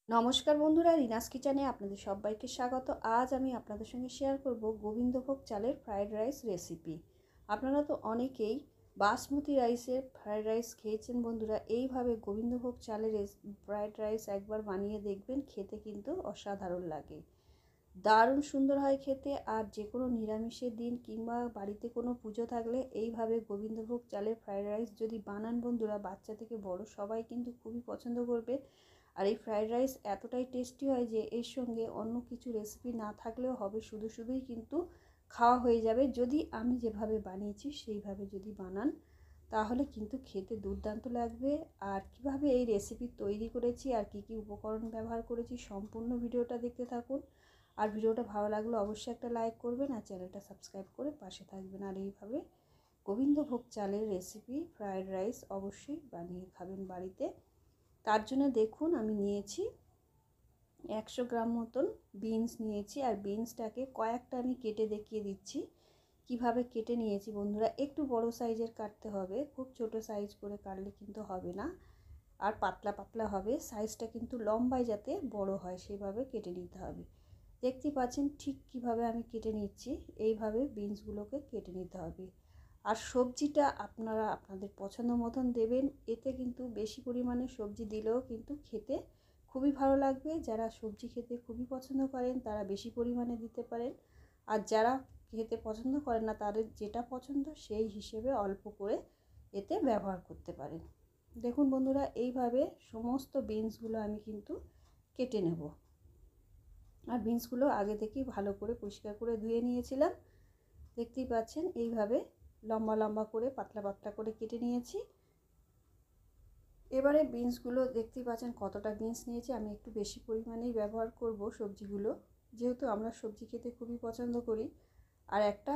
নমস্কার বন্ধুরা, রিনাস কিচেনে আপনাদের সবাইকে স্বাগত। আজ আমি আপনাদের সঙ্গে শেয়ার করব গোবিন্দভোগ চালের ফ্রাইড রাইস রেসিপি। আপনারা তো অনেকেই বাসমতি রাইসের ফ্রাইড রাইস খেয়েছেন বন্ধুরা। এইভাবে গোবিন্দভোগ চালের ফ্রাইড রাইস একবার বানিয়ে দেখবেন, খেতে কিন্তু অসাধারণ লাগে, দারুণ সুন্দর হয় খেতে। আর যে কোনো নিরামিষের দিন কিংবা বাড়িতে কোনো পুজো থাকলে এইভাবে গোবিন্দভোগ চালের ফ্রাইড রাইস যদি বানান বন্ধুরা, বাচ্চা থেকে বড় সবাই কিন্তু খুবই পছন্দ করবে। আর এই ফ্রাইড রাইস এতটাই টেস্টি হয় যে এর সঙ্গে অন্য কিছু রেসিপি না থাকলেও হবে, শুধুই কিন্তু খাওয়া হয়ে যাবে। যদি আমি যেভাবে বানিয়েছি সেইভাবে যদি বানান তাহলে কিন্তু খেতে দুর্দান্ত লাগবে। আর কিভাবে এই রেসিপি তৈরি করেছি আর কি উপকরণ ব্যবহার করেছি সম্পূর্ণ ভিডিওটা দেখতে থাকুন। আর ভিডিওটা ভালো লাগলে অবশ্যই একটা লাইক করবেন আর চ্যানেলটা সাবস্ক্রাইব করে পাশে থাকবেন। আর এইভাবে গোবিন্দভোগ চালের রেসিপি ফ্রাইড রাইস অবশ্যই বানিয়ে খাবেন বাড়িতে। তার জন্য দেখুন আমি নিয়েছি 100 গ্রাম মতন বিনস নিয়েছি। আর বিনসটাকে কয়েকটা আমি কেটে দেখিয়ে দিচ্ছি কিভাবে কেটে নিয়েছি বন্ধুরা। একটু বড় সাইজের কাটতে হবে, খুব ছোট সাইজ করে কাটলে কিন্তু হবে না, আর পাতলা পাতলা হবে। সাইজটা কিন্তু লম্বায় যাতে বড় হয় সেভাবে কেটে নিতে হবে। দেখতে পাচ্ছেন ঠিক কিভাবে আমি কেটে নিচ্ছি, এইভাবে বিনসগুলোকে কেটে নিতে হবে। আর সবজিটা আপনারা আপনাদের পছন্দ মতন দেবেন, এতে কিন্তু বেশি পরিমাণে সবজি দিলেও কিন্তু খেতে খুবই ভালো লাগবে। যারা সবজি খেতে খুবই পছন্দ করেন তারা বেশি পরিমাণে দিতে পারেন, আর যারা খেতে পছন্দ করেন না তাদের যেটা পছন্দ সেই হিসেবে অল্প করে এতে ব্যবহার করতে পারেন। দেখুন বন্ধুরা, এইভাবে সমস্ত বিনসগুলো আমি কিন্তু কেটে নেব। আর বিনসগুলো আগে থেকেই ভালো করে পরিষ্কার করে ধুয়ে নিয়েছিলাম। দেখতেই পাচ্ছেন এইভাবে লম্বা লম্বা করে পাতলা পাতলা করে কেটে নিয়েছি। এবারে বিনসগুলো দেখতেই পাচ্ছেন কতটা বিনস নিয়েছি, আমি একটু বেশি পরিমাণেই ব্যবহার করব সবজিগুলো, যেহেতু আমরা সবজি খেতে খুবই পছন্দ করি। আর একটা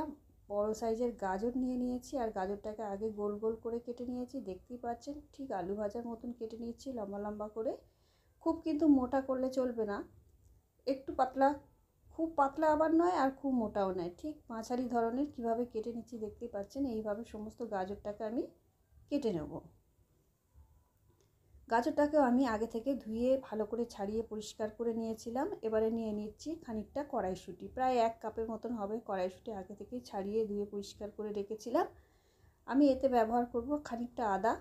বড় সাইজের গাজর নিয়ে নিয়েছি, আর গাজরটাকে আগে গোল গোল করে কেটে নিয়েছি। দেখতেই পাচ্ছেন ঠিক আলু ভাজার মতন কেটে নিচ্ছি লম্বা লম্বা করে। খুব কিন্তু মোটা করলে চলবে না, একটু পাতলা, খুব পাতলা আবার নয় আর খুব মোটাও নয়, ঠিক মাঝারি ধরনের কিভাবে কেটে নিচ্ছি দেখতেই পাচ্ছেন। এইভাবে সমস্ত গাজরটাকে আমি কেটে নেব। গাজরটাকেও আমি আগে থেকে ধুয়ে ভালো করে ছাড়িয়ে পরিষ্কার করে নিয়েছিলাম। এবারে নিয়ে নিচ্ছি খানিকটা কড়াইশুঁটি, প্রায় 1 কাপের মতন হবে কড়াইশুঁটি, আগে থেকে ছাড়িয়ে ধুয়ে পরিষ্কার করে রেখেছিলাম। আমি এতে ব্যবহার করব খানিকটা আদা।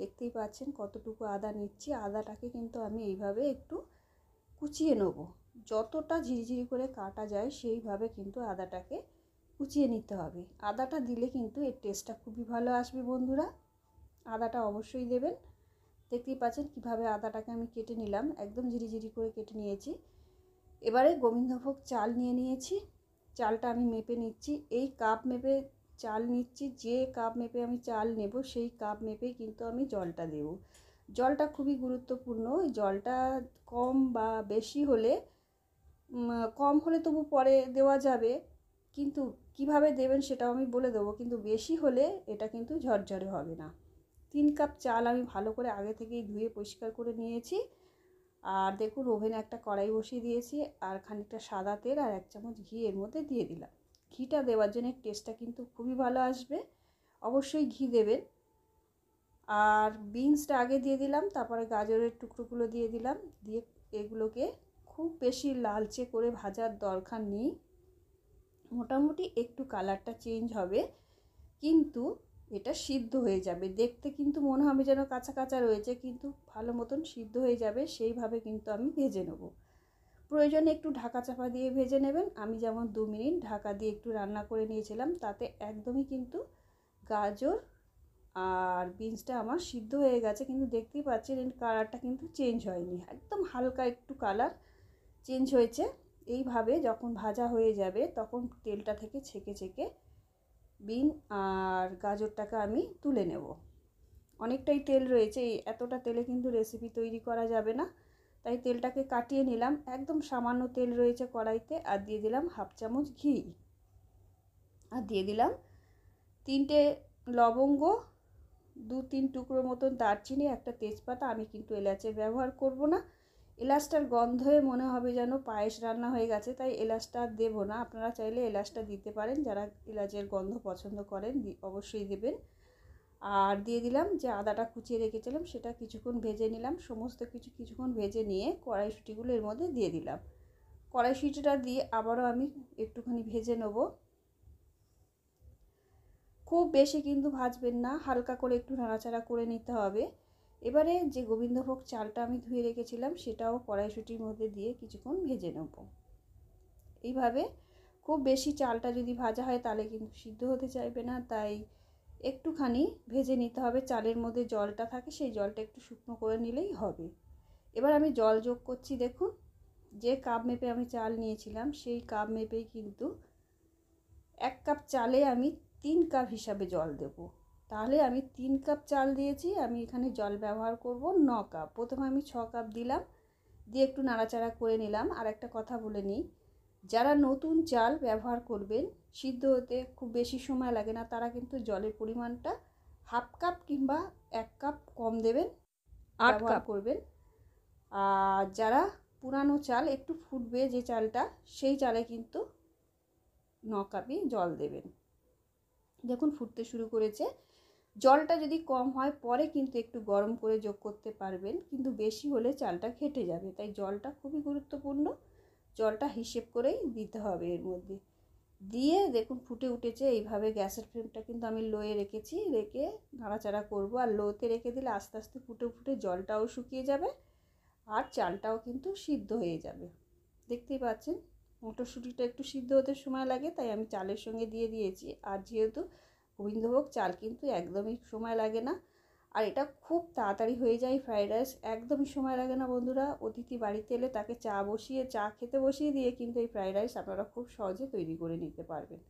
দেখতেই পাচ্ছেন কতটুকু আদা নিচ্ছি। আদাটাকে কিন্তু আমি এইভাবে একটু কুচিয়ে নেব, যতটা ঝিরিঝিরি করে কাটা যায় সেইভাবে কিন্তু আদাটাকে কুচিয়ে নিতে হবে। আদাটা দিলে কিন্তু এর টেস্টটা খুবই ভালো আসবে বন্ধুরা, আদাটা অবশ্যই দেবেন। দেখতেই পাচ্ছেন কিভাবে আদাটাকে আমি কেটে নিলাম, একদম ঝিরিঝিরি করে কেটে নিয়েছি। এবারে গোবিন্দভোগ চাল নিয়ে নিয়েছি, চালটা আমি মেপে নিচ্ছি। এই কাপ মেপে চাল নিচ্ছি, যে কাপ মেপে আমি চাল নেব সেই কাপ মেপেই কিন্তু আমি জলটা দেব। জলটা খুবই গুরুত্বপূর্ণ। জলটা কম বা বেশি হলে, কম হলে তবু পরে দেওয়া যাবে, কিন্তু কিভাবে দেবেন সেটাও আমি বলে দেবো, কিন্তু বেশি হলে এটা কিন্তু ঝরঝরে হবে না। 3 কাপ চাল আমি ভালো করে আগে থেকেই ধুয়ে পরিষ্কার করে নিয়েছি। আর দেখুন ওভেনে একটা কড়াই বসিয়ে দিয়েছি, আর খানিকটা সাদা তেল আর 1 চামচ ঘি এর মধ্যে দিয়ে দিলাম। ঘিটা দেওয়ার জন্য টেস্টটা কিন্তু খুবই ভালো আসবে, অবশ্যই ঘি দেবেন। আর বিনসটা আগে দিয়ে দিলাম, তারপরে গাজরের টুকরোগুলো দিয়ে দিলাম। দিয়ে এগুলোকে খুব বেশি লালচে করে ভাজার দরকার নেই, মোটামুটি একটু কালারটা চেঞ্জ হবে, কিন্তু এটা সিদ্ধ হয়ে যাবে। দেখতে কিন্তু মনে হবে যেন কাঁচা কাঁচা রয়েছে, কিন্তু ভালো মতন সিদ্ধ হয়ে যাবে, সেইভাবে কিন্তু আমি ভেজে নেব। প্রয়োজনে একটু ঢাকা চাপা দিয়ে ভেজে নেবেন। আমি যেমন 2 মিনিট ঢাকা দিয়ে একটু রান্না করে নিয়েছিলাম, তাতে একদমই কিন্তু গাজর আর বিনসটা আমার সিদ্ধ হয়ে গেছে, কিন্তু দেখতেই পাচ্ছেন এর কালারটা কিন্তু চেঞ্জ হয়নি, একদম হালকা একটু কালার চেঞ্জ হয়েছে। এইভাবে যখন ভাজা হয়ে যাবে তখন তেলটা থেকে ছেঁকে ছেঁকে বিন আর গাজরটাকে আমি তুলে নেব। অনেকটাই তেল রয়েছে, এতটা তেলে কিন্তু রেসিপি তৈরি করা যাবে না, তাই তেলটাকে কাটিয়ে নিলাম। একদম সামান্য তেল রয়েছে কড়াইতে, আর দিয়ে দিলাম 1/2 চামচ ঘি, আর দিয়ে দিলাম 3টে লবঙ্গ, 2-3 টুকরো মতন দারচিনি, একটা তেজপাতা। আমি কিন্তু এলাচের ব্যবহার করব না, এলাচটার গন্ধে মনে হবে যেন পায়েস রান্না হয়ে গেছে, তাই এলাচটা দেব না। আপনারা চাইলে এলাচটা দিতে পারেন, যারা এলাচের গন্ধ পছন্দ করেন অবশ্যই দেবেন। আর দিয়ে দিলাম যে আদাটা কুচিয়ে রেখেছিলাম, সেটা কিছুক্ষণ ভেজে নিলাম। সমস্ত কিছু কিছুক্ষণ ভেজে নিয়ে কড়াইশুঁটিগুলো এর মধ্যে দিয়ে দিলাম। কড়াইশুঁটিটা দিয়ে আবারও আমি একটুখানি ভেজে নেব। খুব বেশি কিন্তু ভাজবেন না, হালকা করে একটু নাড়াচাড়া করে নিতে হবে। এবারে যে গোবিন্দভোগ চালটা আমি ধুয়ে রেখেছিলাম সেটাও কড়াইশুঁটির মধ্যে দিয়ে কিছুক্ষণ ভেজে নেব। এইভাবে খুব বেশি চালটা যদি ভাজা হয় তাহলে কিন্তু সিদ্ধ হতে চাইবে না, তাই একটুখানি ভেজে নিতে হবে। চালের মধ্যে জলটা থাকে, সেই জলটা একটু শুকনো করে নিলেই হবে। এবার আমি জল যোগ করছি। দেখুন, যে কাপ মেপে আমি চাল নিয়েছিলাম সেই কাপ মেপেই কিন্তু 1 কাপ চালে আমি 3 কাপ হিসাবে জল দেব। তাহলে আমি 3 কাপ চাল দিয়েছি, আমি এখানে জল ব্যবহার করব 9 কাপ। প্রথমে আমি 6 কাপ দিলাম, দিয়ে একটু নাড়াচাড়া করে নিলাম। আর একটা কথা বলে নিই, যারা নতুন চাল ব্যবহার করবেন, সিদ্ধ হতে খুব বেশি সময় লাগে না, তারা কিন্তু জলের পরিমাণটা হাফ কাপ কিংবা 1 কাপ কম দেবেন, 8 কাপ করবেন। আর যারা পুরানো চাল, একটু ফুটবে যে চালটা, সেই চালে কিন্তু 9 কাপই জল দেবেন। দেখুন ফুটতে শুরু করেছে। জলটা যদি কম হয় পরে কিন্তু একটু গরম করে যোগ করতে পারবেন, কিন্তু বেশি হলে চালটা ঘেটে যাবে, তাই জলটা খুবই গুরুত্বপূর্ণ। জলটা হিসেব করেই দিতে হবে এর মধ্যে। দিয়ে দেখুন ফুটে উঠেছে। এইভাবে গ্যাসের ফ্লেমটা কিন্তু আমি লোয়ে রেখেছি, রেখে নাড়াচাড়া করব। আর লোতে রেখে দিলে আস্তে আস্তে ফুটে ফুটে জলটাও শুকিয়ে যাবে আর চালটাও কিন্তু সিদ্ধ হয়ে যাবে। দেখতেই পাচ্ছেন মটরশুঁটিটা একটু সিদ্ধ হতে সময় লাগে, তাই আমি চালের সঙ্গে দিয়ে দিয়েছি। আর যেহেতু গোবিন্দভোগ চাল কিন্তু একদমই সময় লাগে না, আর এটা খুব তাড়াতাড়ি হয়ে যায় ফ্রাইড রাইস, একদমই সময় লাগে না বন্ধুরা। অতিথি বাড়িতে এলে তাকে চা খেতে বসিয়ে দিয়ে কিন্তু এই ফ্রাইড রাইস আপনারা খুব সহজে তৈরি করে নিতে পারবেন।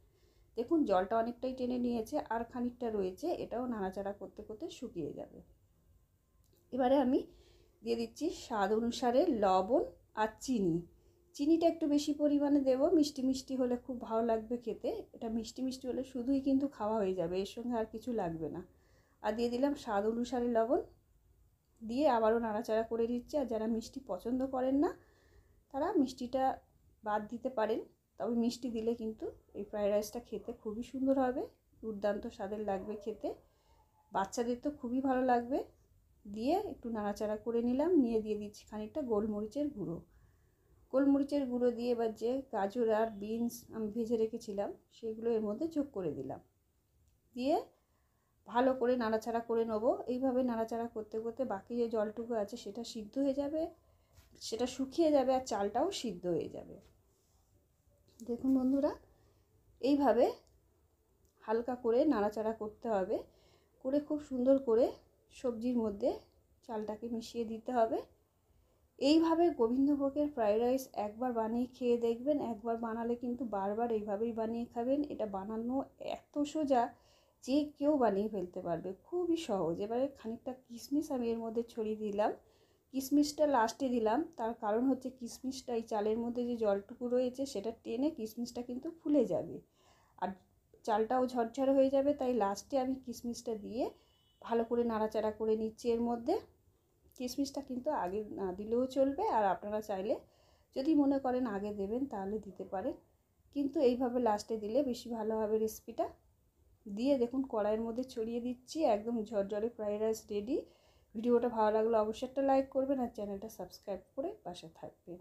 দেখুন জলটা অনেকটাই টেনে নিয়েছে, আর খানিকটা রয়েছে, এটাও নাড়াচাড়া করতে করতে শুকিয়ে যাবে। এবারে আমি দিয়ে দিচ্ছি স্বাদ অনুসারে লবণ আর চিনি। চিনিটা একটু বেশি পরিমাণে দেব, মিষ্টি মিষ্টি হলে খুব ভালো লাগবে খেতে। এটা মিষ্টি মিষ্টি হলে শুধুই কিন্তু খাওয়া হয়ে যাবে, এর সঙ্গে আর কিছু লাগবে না। আর দিয়ে দিলাম স্বাদ অনুসারে লবণ, দিয়ে আবারও নাড়াচাড়া করে দিচ্ছি। আর যারা মিষ্টি পছন্দ করেন না তারা মিষ্টিটা বাদ দিতে পারেন, তবে মিষ্টি দিলে কিন্তু এই ফ্রাইড রাইসটা খেতে খুবই সুন্দর হবে, দুর্দান্ত স্বাদের লাগবে খেতে, বাচ্চাদের তো খুবই ভালো লাগবে। দিয়ে একটু নাড়াচাড়া করে নিলাম, নিয়ে দিয়ে দিচ্ছি খানিকটা গোলমরিচের গুঁড়ো। গোলমরিচের গুঁড়ো দিয়ে এবার যে গাজর আর বিনস আমি ভেজে রেখেছিলাম সেগুলো এর মধ্যে যোগ করে দিলাম, দিয়ে ভালো করে নাড়াচাড়া করে নেবো। এইভাবে নাড়াচাড়া করতে করতে বাকি যে জলটুকু আছে সেটা সিদ্ধ হয়ে যাবে, সেটা শুকিয়ে যাবে, আর চালটাও সিদ্ধ হয়ে যাবে। দেখুন বন্ধুরা, এইভাবে হালকা করে নাড়াচাড়া করতে হবে, করে খুব সুন্দর করে সবজির মধ্যে চালটাকে মিশিয়ে দিতে হবে। এইভাবে গোবিন্দভোগের ফ্রাইড রাইস একবার বানিয়ে খেয়ে দেখবেন, একবার বানালে কিন্তু বারবার এইভাবেই বানিয়ে খাবেন। এটা বানানো এত সোজা যে কেউ বানিয়ে ফেলতে পারবে, খুবই সহজ। এবারে খানিকটা কিশমিশ আমি এর মধ্যে ছড়িয়ে দিলাম। কিশমিশটা লাস্টে দিলাম, তার কারণ হচ্ছে কিশমিশটা এই চালের মধ্যে যে জলটুকু রয়েছে সেটা টেনে কিশমিশটা কিন্তু ফুলে যাবে আর চালটাও ঝরঝরে হয়ে যাবে, তাই লাস্টে আমি কিশমিশটা দিয়ে ভালো করে নাড়াচাড়া করে নিচ্ছি। এর মধ্যে কিশমিশটা কিন্তু আগে না দিলেও চলবে, আর আপনারা চাইলে যদি মনে করেন আগে দেবেন তাহলে দিতে পারেন, কিন্তু এইভাবে লাস্টে দিলে বেশি ভালো হবে রেসিপিটা। দিয়ে দেখুন কড়াইয়ের মধ্যে ছড়িয়ে দিচ্ছি, একদম ঝরঝরে ফ্রাইড রাইস রেডি। ভিডিওটা ভালো লাগলে অবশ্যই একটা লাইক করবেন আর চ্যানেলটা সাবস্ক্রাইব করে পাশে থাকবেন।